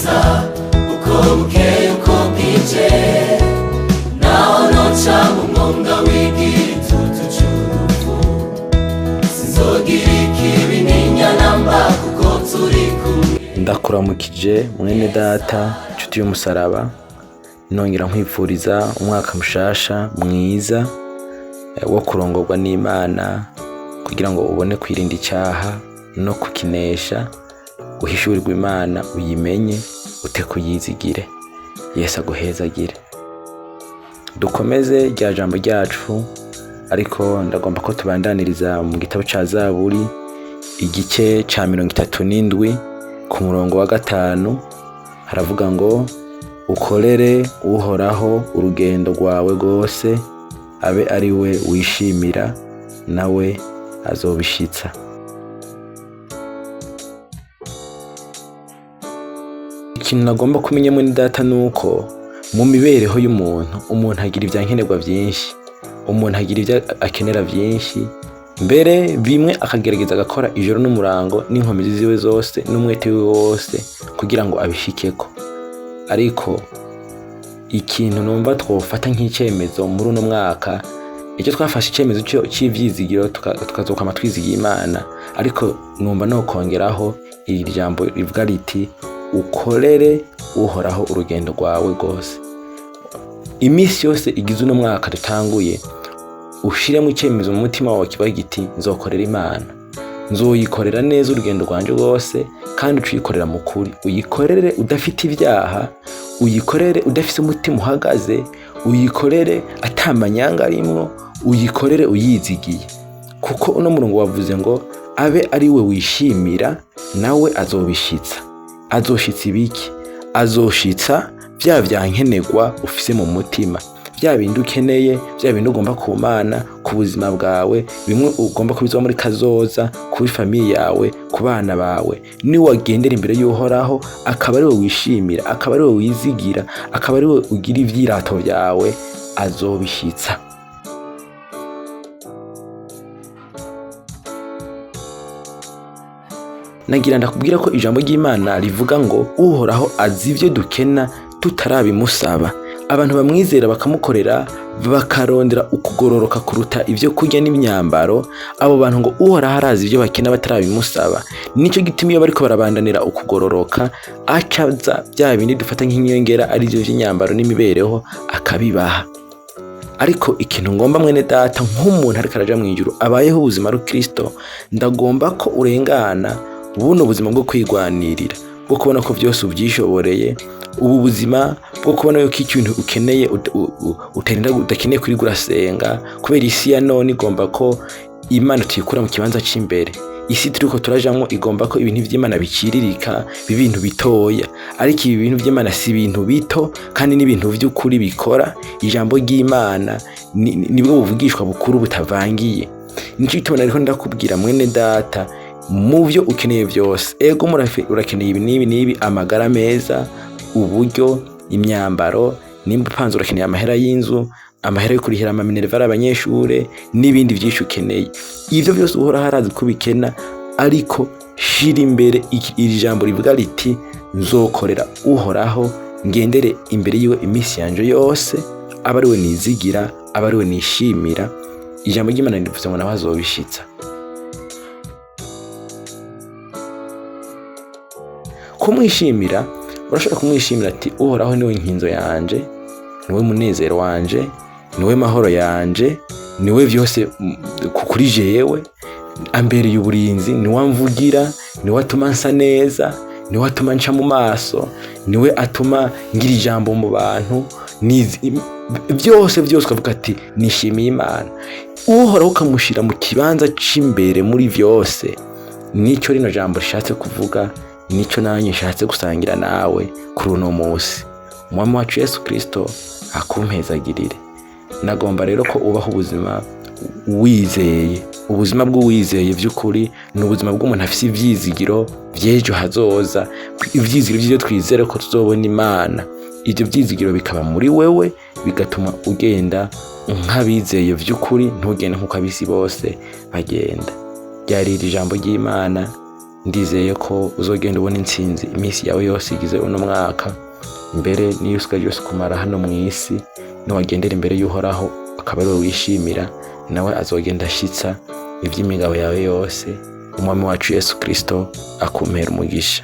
neza uko bukeye uko bwije, naho noca mu mwonga w'igitutu c'urupfu, sinzogira ikibi n'inyana mba kuko turi kumwe. Ndakuramukije mwene data nshuti y'umusaraba, nongera nkwifuriza umwaka mushasha mwiza wo kurongorwa n'Imana kugira ngo ubone kwirinda icyaha no kukinesha, uhishurirwe Imana uyimenye ute kuyizigire. Yesu aguhezagire. Dukomeze rya jambo ryacu, ariko ndagomba ko tubandaniriza mu gitabo ca Zaburi igice ca 37 ku murongo wa 5. Haravuga ngo ukorere uhoraho urugendo rwawe rwose, abe ari we wishimira nawe azobishitsa. Ikintu nagomba kumenya mwene data nuko mu mibereho y'umuntu, umuntu agira ivyankenerwa vyinshi, umuntu agira ivyo akenera vyinshi, mbere bimwe akagerageza agakora ijoro n'umurango n'inkomezi ziwe zose n'umwete wiwe wose kugira ngo abishikeko. Ariko ikintu numva twofata nk'icemezo muri uno mwaka, icyo twafashe icemezo c'ivyizigiro tukazokama twizigiye Imana, ariko numva no kongeraho iri jambo rivuga riti ukorere uhoraho urugendo rwawe rwose. Imisi yose igize uno mwaka dutanguye, ushiremo icemezo mu mutima wawe kibaho giti nzokorera Imana, nzoyikorera neza urugendo rwanje rwose, kandi ucikorera mu kuri, uyikorere udafite ibyaha, uyikorere udafite umutima uhagaze, uyikorere atamanyanga arimwo, uyikorere uyizigiye. Kuko uno murongo wavuze ngo abe ari we wishimira nawe azobishitsa. Azoshitsa ibiki? Azoshitsa vya vyankenerwa ufise mu mutima, vya bindi ukeneye, vya bindi ugomba ku Mana, ku buzima bwawe, bimwe ugomba kubizwa muri kazoza, kuri famiye yawe, ku bana bawe. Ni wagendera imbere y'uhoraho, akaba ari we wishimira, akaba ari we wizigira, akaba ari we ugira ivyirato vyawe, azobishitsa. Nagira ndakubwira ko ijambo ry'Imana rivuga ngo uhoraho azi ivyo dukena tutarabimusaba. Abantu bamwizera bakamukorera bakarondera ukugororoka kuruta ivyo kurya n'imyambaro, abo bantu ngo uhoraho arazi ivyo bakena batarabimusaba. Nico gituma iyo bariko barabandanira ukugororoka, acaza bya bindi dufata nk'inyongera ari byo vy'inyambaro n'imibereho akabibaha. Ariko ikintu ngomba mwene data, nk'umuntu ariko araja mu ijuru abayeho ubuzima ari Kristo, ndagomba ko urengana buno buzima bwo kwigwanirira, bwo kubona ko byose ubyishoboreye, ubu buzima bwo kubona yuko ikintu ukeneye utenda udakeneye kuri gurasenga, kubera isi ya none igomba ko Imana tuyikura mu kibanza c'imbere. Isi turiko turajamwo igomba ko ibintu vy'Imana biciririka, bibintu bitoya, ariko ibi bintu vy'Imana si ibintu bito, kandi n'ibintu vy'ukuri bikora. Ijambo ry'Imana nibwo buvugishwa bukuru butavangiye. Nico gituma nariko ndakubwira mwene data, mu byo ukeneye byose, ego urakeneye ibi n'ibi, amagara meza, uburyo, imyambaro, nimba upanze urakeneye amahera y'inzu, amahera yo kurihira amaminerval abanyeshure, n'ibindi byinshi ukeneye. Ivyo byose uhora harazi kubikena, ariko shira imbere iri jambo rivuga riti nzokorera uhoraho, ngendere imbere yiwe imisi yanje yose, aba ari we nizigira, aba ari we nishimira. Ijambo ry'Imana rivuze ngo nawe azobishitsa. Kumwishimira, urashobora kumwishimira ati uhoraho niwe nkinzo yanje, niwe munezero wanje, niwe mahoro yanje, niwe vyose kuri jewe, ambereye uburinzi, niwe amvugira, niwe atuma nsa neza, niwe atuma nca mu maso, niwe atuma ngira ijambo mu bantu, byose ukavuga ati nishimiye Imana. Uhoraho ukamushira mu kibanza c'imbere muri vyose. Nico rino jambo rishatse kuvuga, nico nanye nshatse gusangira nawe kuri uno munsi. Umwami wacu Yesu Kristo akumpezagirire. Nagomba rero ko ubaho ubuzima wizeye, ubuzima bw'uwizeye vy'ukuri, n'ubuzima bw'umuntu afise ivyizigiro vy'ejo hazoza, ivyizigiro vy'ivyo twizere ko tuzobona Imana. Ivyo vyizigiro bikaba muri wewe, bigatuma ugenda nk'abizeye vy'ukuri, ntugende nk'uko abisi bose bagenda. Ryari ijambo ry'Imana, ndizeye ko uzogenda ubona intsinzi iminsi yawe yose igize uno mwaka, mbere n'iyo usigaje yose kumara hano mu isi, niwagendera imbere y'Uhoraho akaba ariwe wishimira, nawe azogenda ashitsa ivy'imigabo yawe yose. Umwami wacu Yesu Kristo akumpera umugisha.